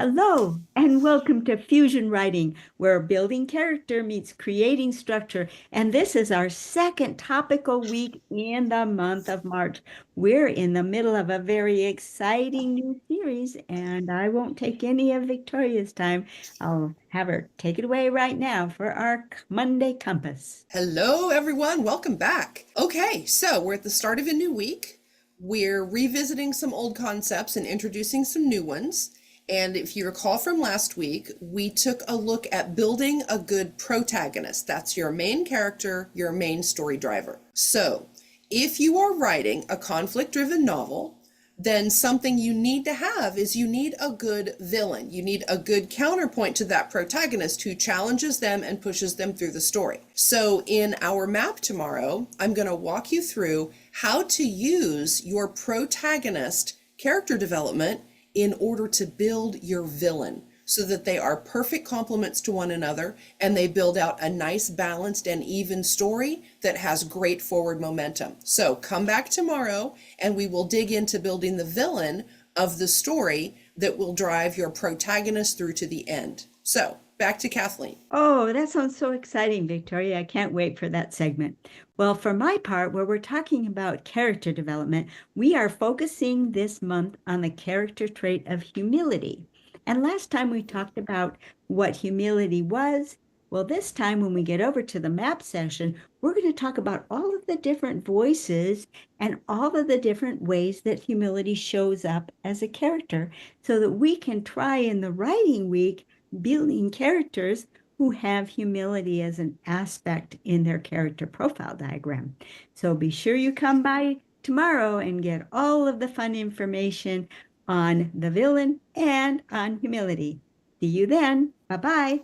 Hello, and welcome to Fusion Writing, where building character meets creating structure. And this is our second topical week in the month of March. We're in the middle of a very exciting new series, and I won't take any of Victoria's time. I'll have her take it away right now for our Monday Compass. Hello, everyone. Welcome back. Okay, so we're at the start of a new week. We're revisiting some old concepts and introducing some new ones. And if you recall from last week, we took a look at building a good protagonist. That's your main character, your main story driver. So if you are writing a conflict-driven novel, then something you need to have is you need a good villain. You need a good counterpoint to that protagonist who challenges them and pushes them through the story. So in our map tomorrow, I'm going to walk you through how to use your protagonist character development in order to build your villain, so that they are perfect complements to one another and they build out a nice, balanced, and even story that has great forward momentum. So come back tomorrow and we will dig into building the villain of the story that will drive your protagonist through to the end. So back to Kathleen. Oh, that sounds so exciting, Victoria. I can't wait for that segment. Well, for my part, where we're talking about character development, we are focusing this month on the character trait of humility. And last time we talked about what humility was. Well, this time when we get over to the map session, we're going to talk about all of the different voices and all of the different ways that humility shows up as a character so that we can try in the writing week building characters who have humility as an aspect in their character profile diagram. So be sure you come by tomorrow and get all of the fun information on the villain and on humility. See you then. Bye-bye.